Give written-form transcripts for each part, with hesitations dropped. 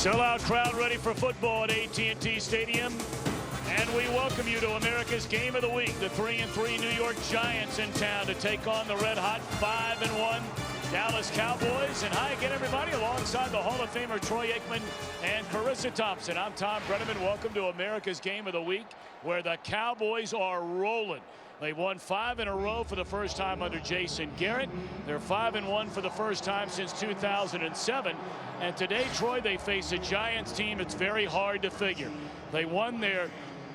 Sellout crowd ready for football at AT&T Stadium. And we welcome you to America's Game of the Week. The 3-3 New York Giants in town to take on the red-hot 5-1 Dallas Cowboys. And hi again, everybody, alongside the Hall of Famer Troy Aikman and Carissa Thompson. I'm Tom Brenneman. Welcome to America's Game of the Week, where the Cowboys are rolling. They've won 5 in a row for the first time under Jason Garrett. They're 5-1 for the first time since 2007. And today, Troy, they face a Giants team it's very hard to figure. They won their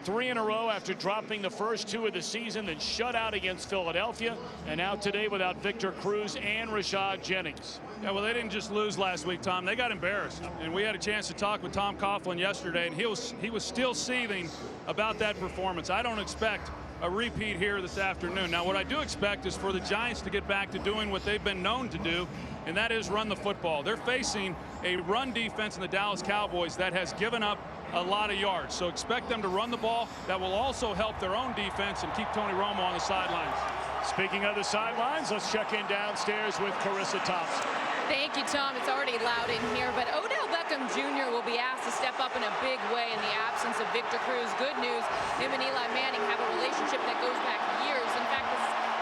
3 in a row after dropping the first 2 of the season, then shut out against Philadelphia. And now today without Victor Cruz and Rashad Jennings. Yeah, well, they didn't just lose last week, Tom. They got embarrassed. And we had a chance to talk with Tom Coughlin yesterday, and he was still seething about that performance. I don't expect a repeat here this afternoon. Now, what I do expect is for the Giants to get back to doing what they've been known to do, and that is run the football. They're facing a run defense in the Dallas Cowboys that has given up a lot of yards. So expect them to run the ball. That will also help their own defense and keep Tony Romo on the sidelines. Speaking of the sidelines, let's check in downstairs with Carissa Thompson. Thank you, Tom. It's already loud in here, but Odell Beckham Jr. will be asked to step up in a big way in the absence of Victor Cruz. Good news, him and Eli Manning have a relationship that goes back years. In fact,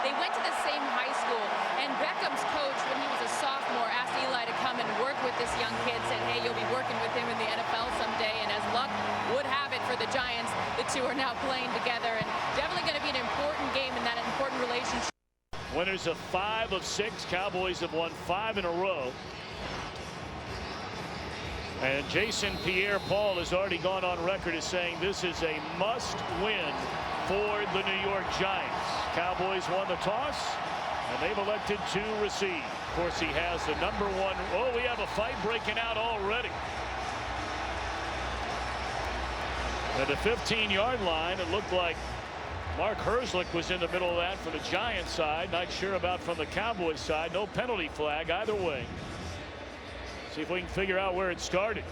they went to the same high school, and Beckham's coach, when he was a sophomore, asked Eli to come and work with this young kid, said, hey, you'll be working with him in the NFL someday, and as luck would have it for the Giants, the two are now playing together, and definitely going to be an important game in that important relationship. Winners of 5 of 6. Cowboys have won 5 in a row. And Jason Pierre-Paul has already gone on record as saying this is a must-win for the New York Giants. Cowboys won the toss, and they've elected to receive. Of course, he has the #1. Oh, we have a fight breaking out already. At the 15-yard line, it looked like Mark Herzlich was in the middle of that from the Giants side. Not sure about from the Cowboys side. No penalty flag either way. See if we can figure out where it started.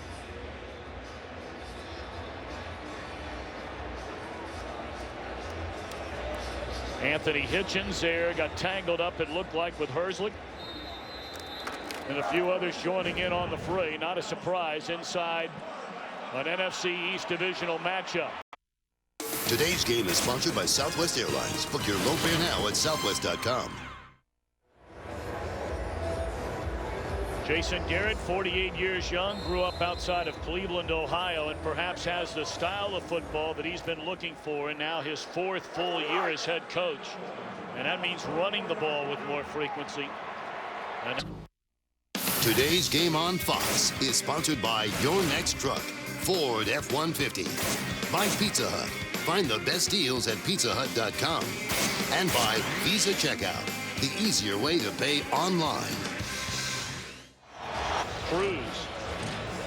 Anthony Hitchens there got tangled up, it looked like, with Herzlich. And a few others joining in on the fray. Not a surprise inside an NFC East divisional matchup. Today's game is sponsored by Southwest Airlines. Book your low fare now at southwest.com. Jason Garrett, 48 years young, grew up outside of Cleveland, Ohio, and perhaps has the style of football that he's been looking for, and now his 4th full year as head coach. And that means running the ball with more frequency. And Today's game on Fox is sponsored by your next truck, Ford F-150. By Pizza Hut. Find the best deals at pizzahut.com. And by Visa Checkout, the easier way to pay online. Cruz,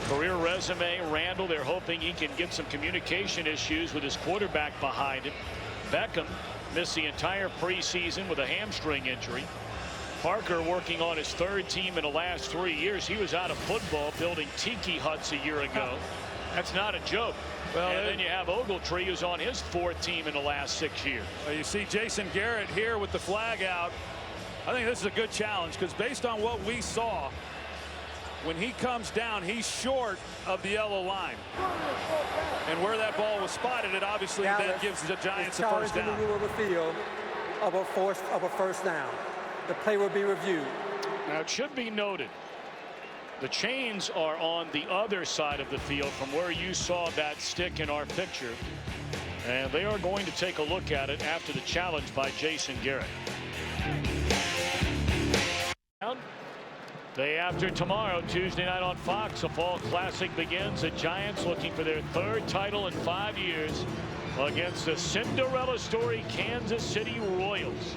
career resume. Randall, they're hoping he can get some communication issues with his quarterback behind him. Beckham missed the entire preseason with a hamstring injury. Parker working on his 3rd team in the last 3 years. He was out of football building tiki huts a year ago. That's not a joke. Well, and then you have Ogletree, who's on his 4th team in the last 6 years. You see Jason Garrett here with the flag out. I think this is a good challenge because based on what we saw, when he comes down, he's short of the yellow line. And where that ball was spotted, it obviously then gives the Giants a first down. In the middle of the field of a first down. The play will be reviewed. Now, it should be noted, the chains are on the other side of the field from where you saw that stick in our picture. And they are going to take a look at it after the challenge by Jason Garrett. Day after tomorrow, Tuesday night on Fox, a fall classic begins. The Giants looking for their 3rd title in 5 years against the Cinderella story Kansas City Royals.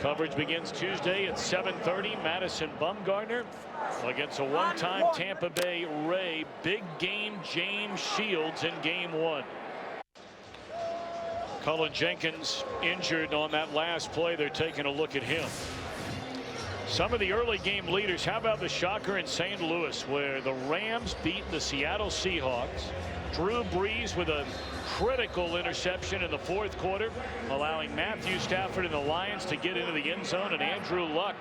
Coverage begins Tuesday at 7:30. Madison Bumgarner against a one-time Tampa Bay Ray. Big game James Shields in game 1. Cullen Jenkins injured on that last play. They're taking a look at him. Some of the early game leaders. How about the shocker in St. Louis, where the Rams beat the Seattle Seahawks? Drew Brees with a critical interception in the 4th quarter, allowing Matthew Stafford and the Lions to get into the end zone, and Andrew Luck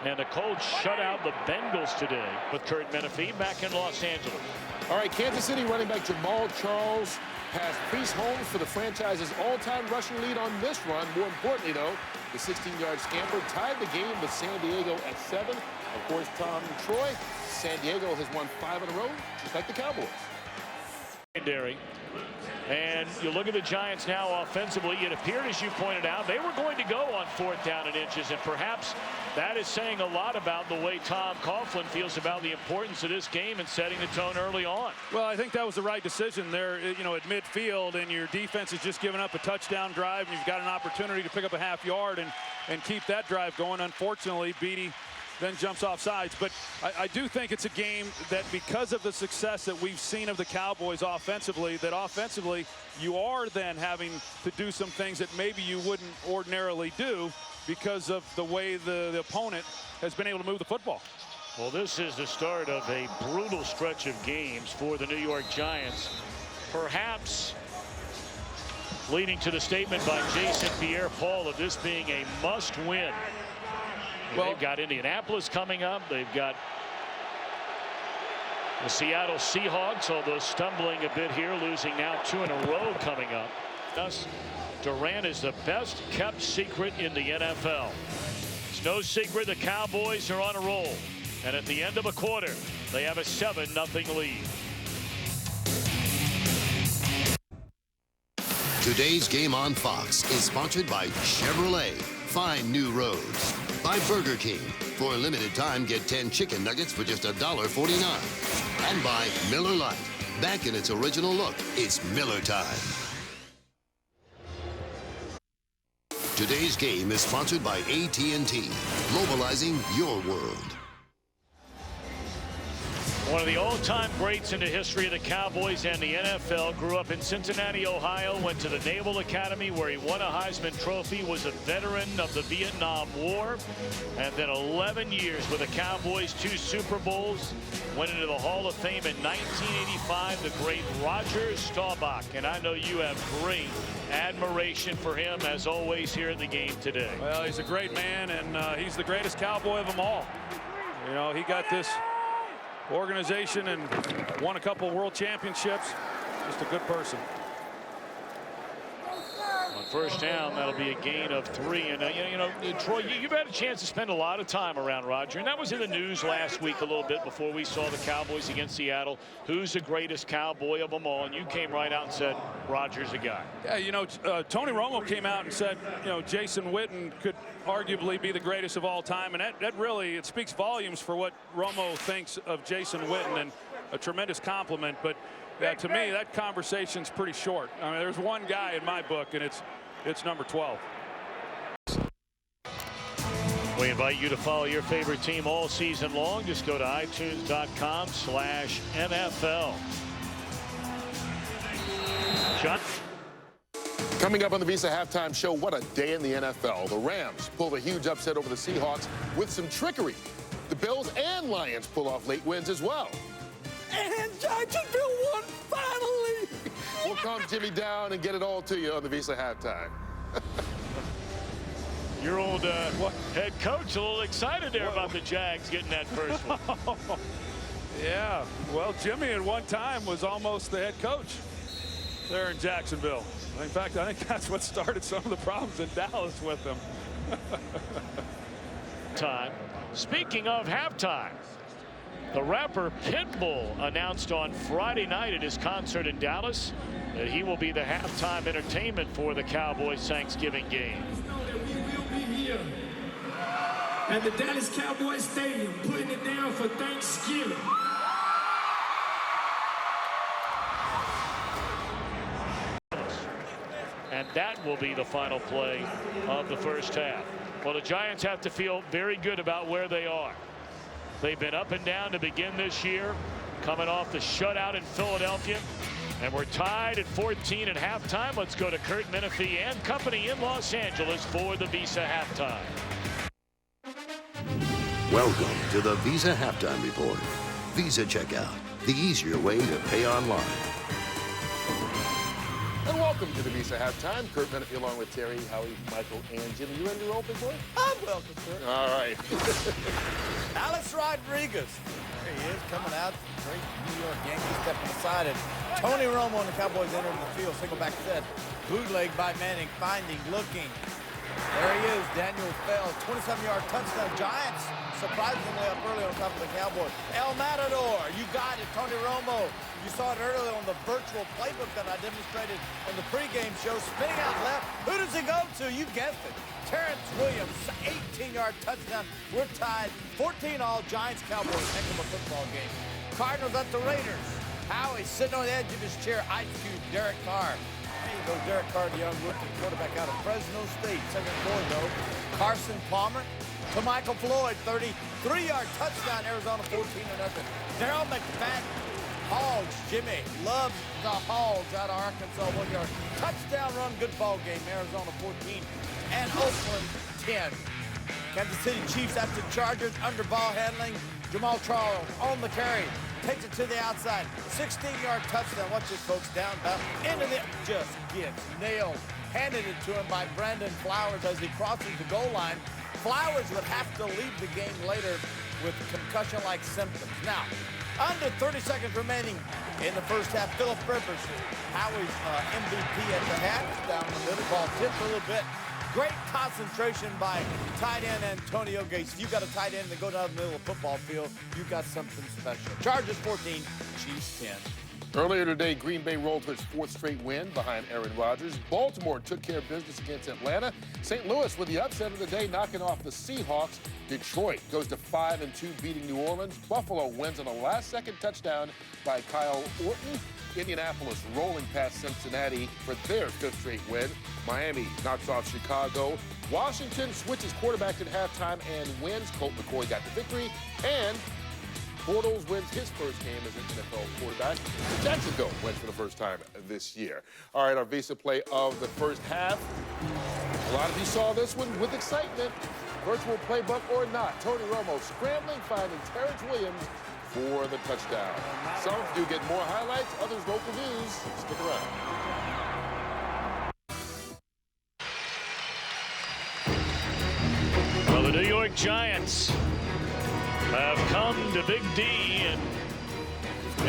And the Colts shut out the Bengals today with Kurt Menefee back in Los Angeles. All right, Kansas City running back Jamal Charles has Priest Holmes for the franchise's all-time rushing lead on this run. More importantly, though, the 16-yard scamper tied the game with San Diego at 7. Of course, Tom and Troy, San Diego has won 5 in a row, just like the Cowboys. And you look at the Giants now offensively. It appeared, as you pointed out, they were going to go on 4th down and inches, and perhaps that is saying a lot about the way Tom Coughlin feels about the importance of this game and setting the tone early on. Well, I think that was the right decision there, you know, at midfield, and your defense is just giving up a touchdown drive, and you've got an opportunity to pick up a half yard and keep that drive going. Unfortunately, Beatty then jumps off sides. But I do think it's a game that, because of the success that we've seen of the Cowboys offensively, that offensively you are then having to do some things that maybe you wouldn't ordinarily do because of the way the opponent has been able to move the football. Well, this is the start of a brutal stretch of games for the New York Giants, perhaps leading to the statement by Jason Pierre-Paul of this being a must-win. Well, they've got Indianapolis coming up. They've got the Seattle Seahawks, although stumbling a bit here, losing now 2 in a row coming up. Thus, Durant is the best kept secret in the NFL. It's no secret the Cowboys are on a roll. And at the end of a quarter, they have a 7-0 lead. Today's game on Fox is sponsored by Chevrolet. Find new roads. By Burger King. For a limited time, get 10 chicken nuggets for just $1.49. And by Miller Lite. Back in its original look, it's Miller time. Today's game is sponsored by AT&T. Mobilizing your world. One of the all-time greats in the history of the Cowboys and the NFL, grew up in Cincinnati, Ohio, went to the Naval Academy where he won a Heisman Trophy, was a veteran of the Vietnam War, and then 11 years with the Cowboys, 2 Super Bowls, went into the Hall of Fame in 1985, the great Roger Staubach. And I know you have great admiration for him, as always, here at the game today. Well, he's a great man, and he's the greatest Cowboy of them all. You know, he got this organization and won a couple of world championships. Just a good person. On 1st down, that'll be a gain of 3. And you know, Troy, you've had a chance to spend a lot of time around Roger, and that was in the news last week a little bit before we saw the Cowboys against Seattle. Who's the greatest Cowboy of them all? And you came right out and said Roger's a guy. Yeah, you know, Tony Romo came out and said, you know, Jason Witten could arguably be the greatest of all time, and that really, it speaks volumes for what Romo thinks of Jason Witten, and a tremendous compliment. But yeah, to me, that conversation's pretty short. I mean, there's one guy in my book, and it's number 12. We invite you to follow your favorite team all season long. Just go to iTunes.com/NFL. John. Coming up on the Visa Halftime Show, what a day in the NFL. The Rams pulled a huge upset over the Seahawks with some trickery. The Bills and Lions pull off late wins as well. And Jacksonville won finally. We'll calm Jimmy down and get it all to you on the Visa Halftime. Your old head coach a little excited there about the Jags getting that first one. Yeah, well, Jimmy at one time was almost the head coach there in Jacksonville. In fact, I think that's what started some of the problems in Dallas with them. Speaking of halftime, the rapper Pitbull announced on Friday night at his concert in Dallas that he will be the halftime entertainment for the Cowboys Thanksgiving game. We will be here at the Dallas Cowboys Stadium putting it down for Thanksgiving. And that will be the final play of the first half. Well, the Giants have to feel very good about where they are. They've been up and down to begin this year, coming off the shutout in Philadelphia. And we're tied at 14 at halftime. Let's go to Kurt Menefee and company in Los Angeles for the Visa Halftime. Welcome to the Visa Halftime Report. Visa Checkout, the easier way to pay online. And welcome Welcome to the Visa Halftime. Kurt Menefee along with Terry, Howie, Michael, and Jimmy. You ready to roll, big boy? I'm welcome, sir. All right. Alex Rodriguez. There he is, coming out. Great New York Yankees stepping aside. And Tony Romo and the Cowboys entering the field. Single back set. Bootleg by Manning. Finding, looking. There he is. Daniel Fell. 27-yard touchdown. Giants surprisingly up early on top of the Cowboys. El Matador. You got it. Tony Romo. You saw it earlier on the virtual playbook that I demonstrated on the pregame show. Spinning out left. Who does he go to? You guessed it. Terrence Williams, 18-yard touchdown. We're tied. 14-all. Giants, Cowboys. Heck of a football game. Cardinals at the Raiders. Howie sitting on the edge of his chair. Ice Cube, Derek Carr. There you go, Derek Carr, the young rookie quarterback out of Fresno State. Second quarter, though. Carson Palmer to Michael Floyd. 33-yard touchdown. Arizona 14-0. Darryl McFadden. Hogs, Jimmy loves the Hogs out of Arkansas. 1-yard touchdown run. Good ball game. Arizona 14 and Oakland 10. Kansas City Chiefs after Chargers. Under ball handling. Jamal Charles on the carry. Takes it to the outside. 16-yard touchdown. Watch this, folks. Down, into the just gets nailed. Handed it to him by Brandon Flowers as he crosses the goal line. Flowers would have to leave the game later with concussion-like symptoms. Now, under 30 seconds remaining in the first half. Philip Rivers, Howie's MVP at the half. Down the middle, ball tipped a little bit. Great concentration by tight end Antonio Gates. If you got a tight end that go down the middle of the football field, you got something special. Chargers 14, Chiefs 10. Earlier today, Green Bay rolled to its 4th straight win behind Aaron Rodgers. Baltimore took care of business against Atlanta. St. Louis with the upset of the day, knocking off the Seahawks. Detroit goes to 5-2, beating New Orleans. Buffalo wins on a last-second touchdown by Kyle Orton. Indianapolis rolling past Cincinnati for their 5th straight win. Miami knocks off Chicago. Washington switches quarterback at halftime and wins. Colt McCoy got the victory. And Bortles wins his first game as an NFL quarterback. Jacksonville wins for the first time this year. All right, our Visa play of the first half. A lot of you saw this one with excitement. Virtual playbook or not. Tony Romo scrambling, finding Terrence Williams for the touchdown. Some do get more highlights, others local news. Stick around. Well, the New York Giants have come to Big D, and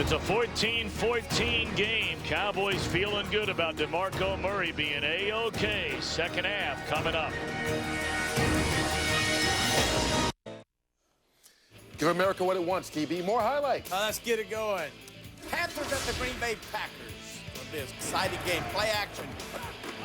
it's a 14-14 game. Cowboys feeling good about DeMarco Murray being A-OK. Second half coming up. Give America what it wants, TB. More highlights. Let's get it going. Panthers at the Green Bay Packers. It'll be an exciting game. Play action.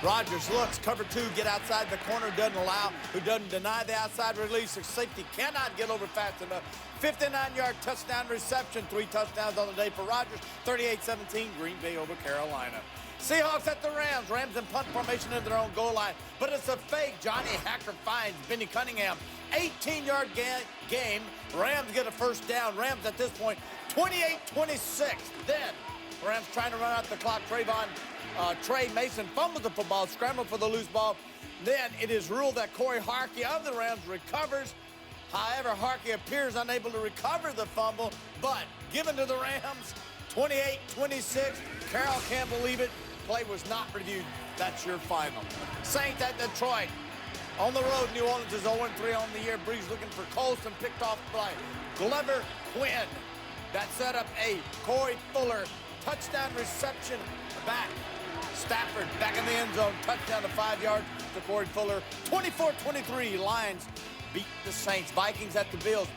Rodgers looks, cover 2, get outside the corner, doesn't deny the outside release. The safety cannot get over fast enough. 59-yard touchdown reception. 3 touchdowns on the day for Rodgers. 38-17, Green Bay over Carolina. Seahawks at the Rams. Rams in punt formation into their own goal line. But it's a fake. Johnny Hacker finds Benny Cunningham. 18-yard game. Rams get a first down. Rams at this point, 28-26. Then, Rams trying to run out the clock. Trey Mason fumbles the football, scrambled for the loose ball. Then it is ruled that Corey Harkey of the Rams recovers. However, Harkey appears unable to recover the fumble, but given to the Rams, 28-26. Carroll can't believe it. Play was not reviewed. That's your final. Saints at Detroit. On the road, New Orleans is 0-3 on the year. Breeze looking for Colston, picked off by Glover Quinn. That set up a Corey Fuller touchdown reception back. Stafford back in the end zone. Touchdown to 5 yards to Corey Fuller. 24-23. Lions beat the Saints. Vikings at the Bills.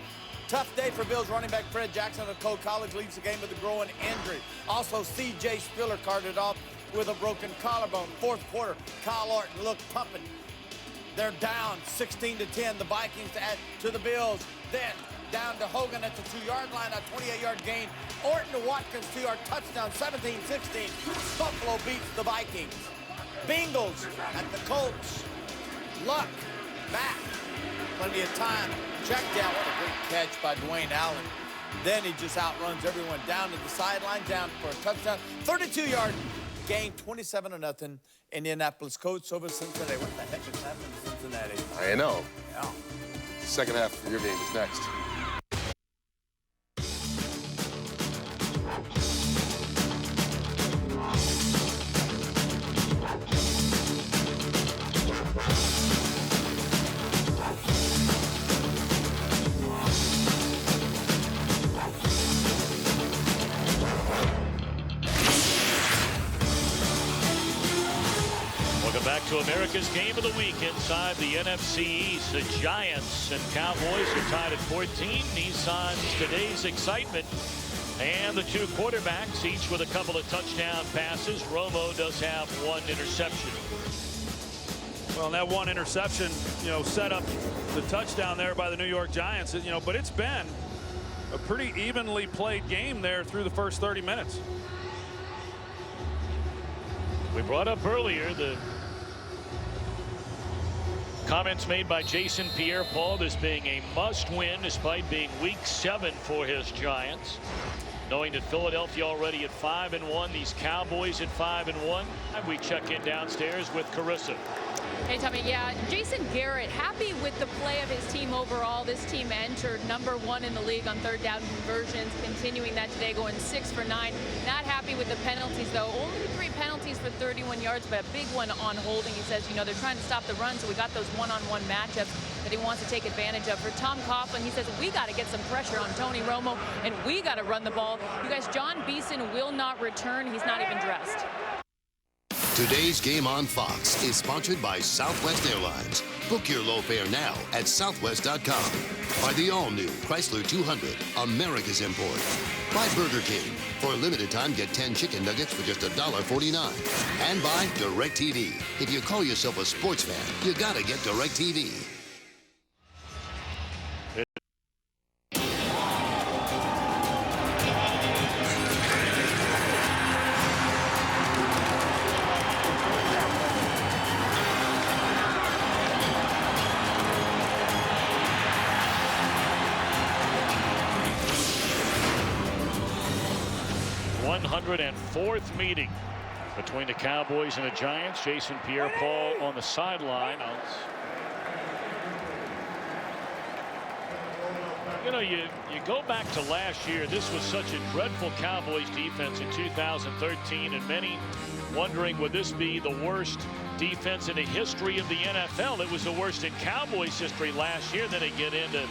Tough day for Bills running back Fred Jackson of Cole College leads the game with a growing injury. Also, C.J. Spiller carted off with a broken collarbone. 4th quarter, Kyle Orton looked pumping. They're down 16-10. The Vikings add to the Bills. Then down to Hogan at the 2-yard line, a 28-yard gain. Orton to Watkins, 2-yard touchdown, 17-16. Buffalo beats the Vikings. Bengals at the Colts. Luck back. Plenty of time. Check down. What a great catch by Dwayne Allen. Then he just outruns everyone down to the sideline, down for a touchdown. 32-yard gain, 27-0. Indianapolis Colts over Cincinnati. What the heck is happening to Cincinnati? I know. Yeah. Second half of your game is next. to America's Game of the Week inside the NFC East. The Giants and Cowboys are tied at 14. Nissan's today's excitement. And the two quarterbacks, each with a couple of touchdown passes. Romo does have one interception. Well, that one interception, set up the touchdown there by the New York Giants. But it's been a pretty evenly played game there through the first 30 minutes. We brought up earlier the comments made by Jason Pierre-Paul, this being a must-win despite being week 7 for his Giants. Knowing that Philadelphia already at 5-1, these Cowboys at 5-1. We check in downstairs with Carissa. Hey, Tommy. Yeah, Jason Garrett happy with the play of his team overall. This team entered #1 in the league on third down conversions, continuing that today, going 6 for 9. Not happy with the penalties, though. Only 3 penalties for 31 yards, but a big one on holding. He says, they're trying to stop the run, so we got those one-on-one matchups that he wants to take advantage of. For Tom Coughlin, he says, we got to get some pressure on Tony Romo, and we got to run the ball. You guys, John Beeson will not return. He's not even dressed. Today's Game on Fox is sponsored by Southwest Airlines. Book your low fare now at southwest.com. By the all-new Chrysler 200, America's import. By Burger King. For a limited time, get 10 chicken nuggets for just $1.49. And by DirecTV. If you call yourself a sports fan, you gotta get DirecTV. Fourth meeting between the Cowboys and the Giants. Jason Pierre-Paul on the sideline. You go back to last year. This was such a dreadful Cowboys defense in 2013, and many wondering, would this be the worst defense in the history of the NFL? It was the worst in Cowboys history last year. Then they get into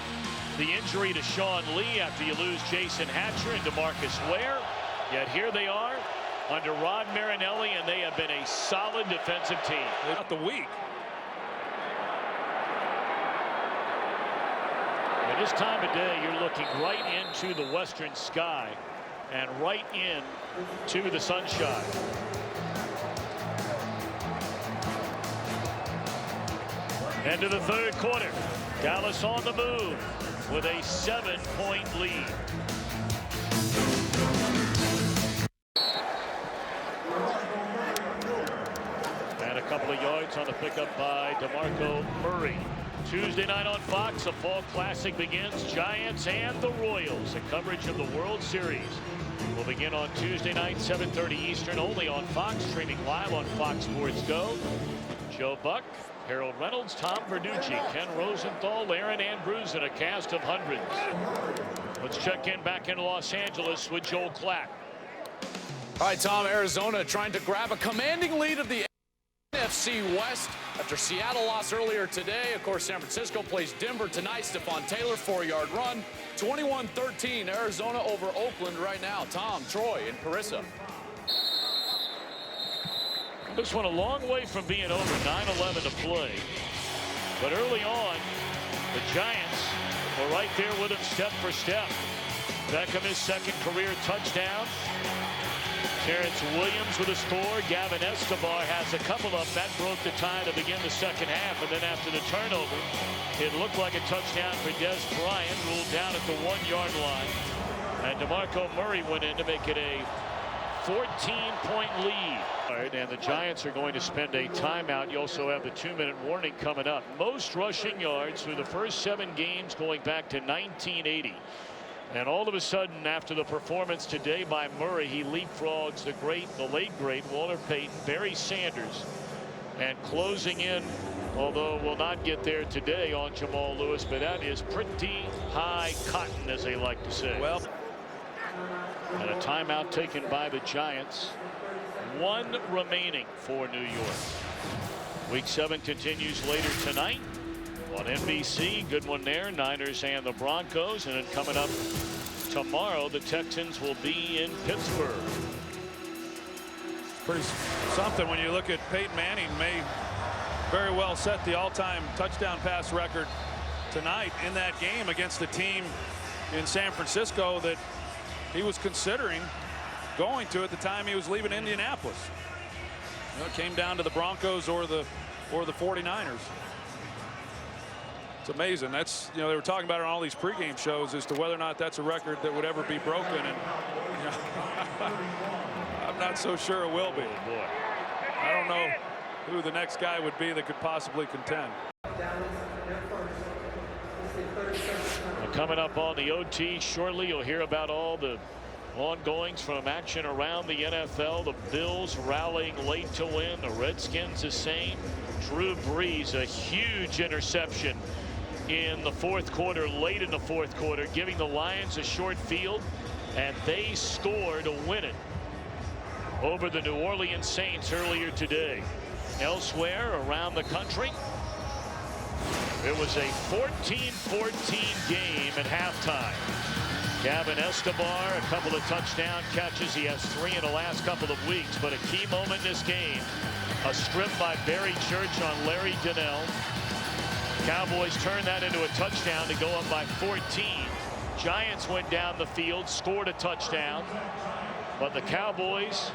the injury to Sean Lee after you lose Jason Hatcher and DeMarcus Ware. Yet here they are under Rod Marinelli, and they have been a solid defensive team. Throughout the week. At this time of day, you're looking right into the western sky and right into the sunshine. Into the third quarter. Dallas on the move with a 7-point lead. Couple of yards on the pickup by DeMarco Murray. Tuesday night on Fox, a fall classic begins. Giants and the Royals. The coverage of the World Series will begin on Tuesday night, 7:30 Eastern, only on Fox, streaming live on Fox Sports Go. Joe Buck, Harold Reynolds, Tom Verducci, Ken Rosenthal, Aaron Andrews, and a cast of hundreds. Let's check in back in Los Angeles with Joel Klatt. All right, Tom, Arizona trying to grab a commanding lead of the NFC West after Seattle lost earlier today. Of course, San Francisco plays Denver tonight. Stephon Taylor, 4-yard run. 21-13, Arizona over Oakland right now. Tom, Troy, and Carissa. This one a long way from being over. 9:11 to play. But early on, the Giants were right there with him step for step. Beckham, his second career touchdown. Terrence Williams with a score. Gavin Escobar has a couple of them. That broke the tie to begin the second half. And then after the turnover, it looked like a touchdown for Des Bryant, ruled down at the 1-yard line. And DeMarco Murray went in to make it a 14-point lead. And the Giants are going to spend a timeout. You also have the 2-minute warning coming up. Most rushing yards through the first 7 games going back to 1980. And all of a sudden, after the performance today by Murray, he leapfrogs the late great Walter Payton, Barry Sanders, and closing in, although we'll not get there today on Jamal Lewis, but that is pretty high cotton, as they like to say. Well, and a timeout taken by the Giants. 1 remaining for New York. Week 7 continues later tonight on NBC. Good one there. Niners and the Broncos. And then coming up tomorrow, the Texans will be in Pittsburgh. Pretty something when you look at Peyton Manning may very well set the all-time touchdown pass record tonight in that game against a team in San Francisco that he was considering going to at the time he was leaving Indianapolis. You know, it came down to the Broncos or the 49ers. It's amazing. That's, you know, they were talking about it on all these pregame shows as to whether or not that's a record that would ever be broken, and you know, I'm not so sure it will be. Oh, boy. I don't know who the next guy would be that could possibly contend. Coming up on the OT shortly, you'll hear about all the ongoings from action around the NFL. The Bills rallying late to win. The Redskins the same. Drew Brees, a huge interception in the fourth quarter, late in the fourth quarter, giving the Lions a short field, and they score to win it over the New Orleans Saints earlier today. Elsewhere around the country, it was a 14-14 game at halftime. Gavin Escobar, a couple of touchdown catches. He has 3 in the last couple of weeks, but a key moment in this game, a strip by Barry Church on Larry Donnell. Cowboys turned that into a touchdown to go up by 14. Giants went down the field, scored a touchdown, but the Cowboys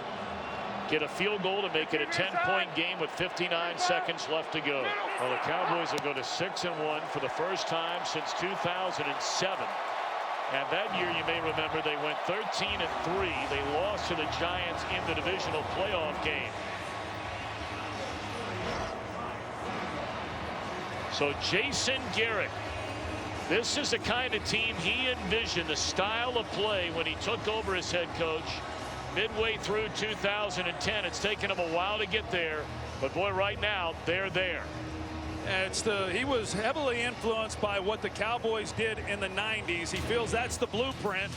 get a field goal to make it a 10-point game with 59 seconds left to go. Well, the Cowboys will go to 6-1 for the first time since 2007. And that year, you may remember, they went 13-3. They lost to the Giants in the divisional playoff game. So Jason Garrett, this is the kind of team he envisioned, the style of play when he took over as head coach midway through 2010. It's taken him a while to get there, but boy, right now they're there. And he was heavily influenced by what the Cowboys did in the 90s. He feels that's the blueprint,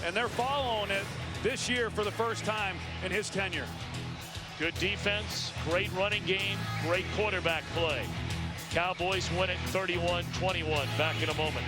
and they're following it this year for the first time in his tenure. Good defense, great running game, great quarterback play. Cowboys win it 31-21. Back in a moment.